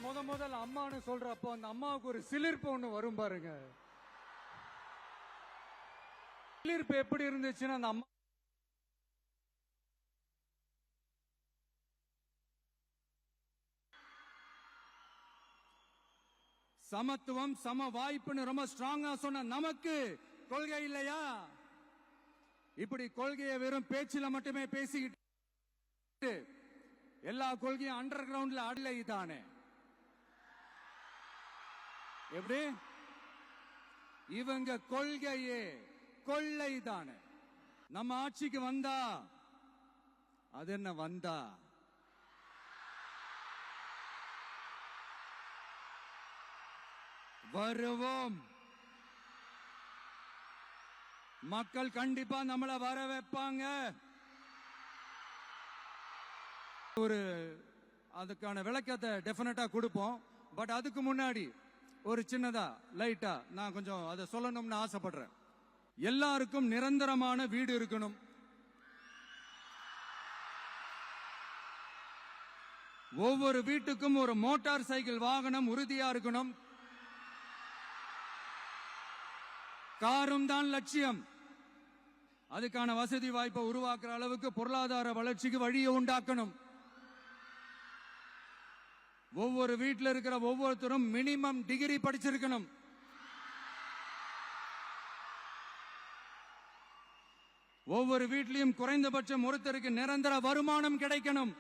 முதல் அம்மான்னு சொல்றப்போ அந்த அம்மாவுக்கு ஒரு சிலிர்ப்பு ஒண்ணு வரும் பாருங்க. சிலிர்ப்பு எப்படி இருந்துச்சுன்னா அந்த அம்மா சமத்துவம் சம வாய்ப்புன்னு ரொம்ப ஸ்ட்ராங்கா சொன்ன நமக்கு கொள்கை இல்லையா? இப்படி கொள்கையை வெறும் பேச்சில மட்டுமே பேசிக்கிட்டு எல்லா கொள்கையும் அண்டர் கிரவுண்ட்ல அடலை தானே. எப்படி இவங்க கொள்கையே கொள்ளை தானே. நம்ம ஆட்சிக்கு வந்தா அது என்ன வந்தா வருவோம். மக்கள் கண்டிப்பா நம்மள வர வைப்பாங்க. ஒரு அதுக்கான விளக்கத்தை டெஃபினட்டா கொடுப்போம். பட் அதுக்கு முன்னாடி ஒரு சின்னதா லைட்டா நான் கொஞ்சம் அதை சொல்லணும்னு ஆசைப்படுறேன். எல்லாருக்கும் நிரந்தரமான வீடு இருக்கணும். ஒவ்வொரு வீட்டுக்கும் ஒரு மோட்டார் சைக்கிள் வாகனம் உறுதியா இருக்கணும். காரும் தான் லட்சியம். அதுக்கான வசதி வாய்ப்பை உருவாக்குற அளவுக்கு பொருளாதார வளர்ச்சிக்கு வழியை உண்டாக்கணும். ஒவ்வொரு வீட்டில் இருக்கிற ஒவ்வொருத்தரும் மினிமம் டிகிரி படிச்சிருக்கணும். ஒவ்வொரு வீட்டிலையும் குறைந்தபட்சம் ஒருத்தருக்கு நிரந்தர வருமானம் கிடைக்கணும்.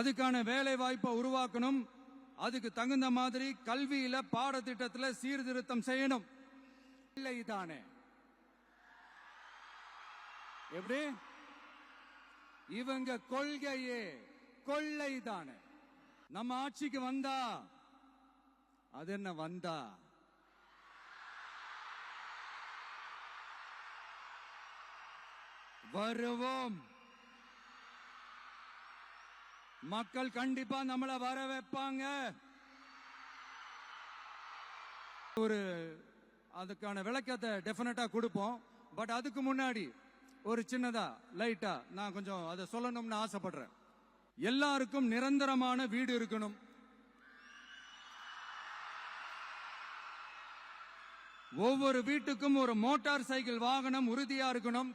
அதுக்கான வேலை வாய்ப்பை உருவாக்கணும். அதுக்கு தகுந்த மாதிரி கல்வியில பாடத்திட்டத்தில் சீர்திருத்தம் செய்யணும். இல்லைதானே எப்படி இவங்க கொள்கையே கொள்ளை தானே. நம்ம ஆட்சிக்கு வந்தா அது என்ன வந்தா வருவோம். மக்கள் கண்டிப்பா நம்மள வர வைப்பாங்க. ஒரு அதுக்கான விளக்கத்தை டெஃபினட்டா கொடுப்போம். பட் அதுக்கு முன்னாடி ஒரு சின்னதா லைட்டா நான் கொஞ்சம் அதை சொல்லணும்னு ஆசைப்படுறேன். எல்லாருக்கும் நிரந்தரமான வீடு இருக்கணும். ஒவ்வொரு வீட்டுக்கும் ஒரு மோட்டார் சைக்கிள் வாகனம் உறுதியா இருக்கணும்.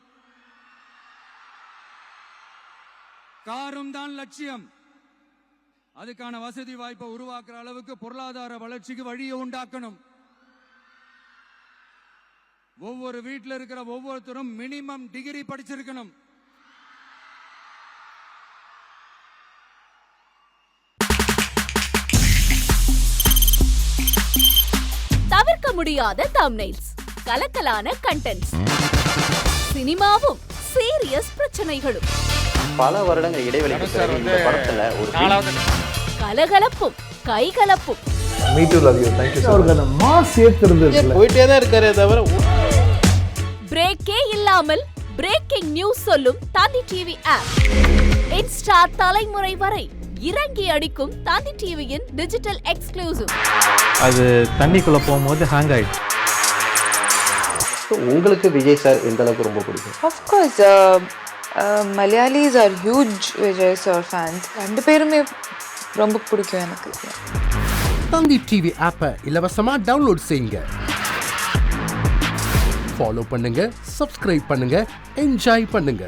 காரும் தான் லட்சியம். அதுக்கான வசதி வாய்ப்பை உருவாக்குற அளவுக்கு பொருளாதார வளர்ச்சிக்கு வழியை உண்டாக்கணும். ஒவ்வொரு வீட்டில் இருக்கிற ஒவ்வொருத்தரும் மினிமம் டிகிரி படிச்சிருக்கணும். தவிர்க்க முடியாத தம்ப்நெயில்ஸ், கலக்கலான கண்டென்ட்ஸ், சினிமாவும் சீரியஸ் பிரச்சனைகளும், பல வருடங்கள் இடைவெளிக்கு பிறகு இந்த படத்துல ஒரு கலகலப்பும் கைகலப்பும், போயிட்டே தான் இருக்காரே தவிர பிரேக்கே இல்லாமல் பிரேக்கிங் நியூஸ் சொல்லும் தந்தி டிவி ஆப். இன்ஸ்டா தலைமுறை வரை இறங்கி அடிக்கும் தந்தி டிவியின் டிஜிட்டல் எக்ஸ்க்ளூசிவ். அது தண்ணிக்குள்ள போகும்போது ஹேங் ஆயிடுச்சு. உங்களுக்கு விஜய் சார் எந்த அளவுக்கு ரொம்ப பிடிக்கும்? Of course, Malayalis are huge Vijay sir fans. ரெண்டு பேருமே ரொம்ப பிடிக்கும் எனக்கு. தந்தி டிவி ஆப்பை இலவசமா டவுன்லோட் செய்யுங்க. ஃபாலோ பண்ணுங்க, சப்ஸ்கிரைப் பண்ணுங்க, என்ஜாய் பண்ணுங்க.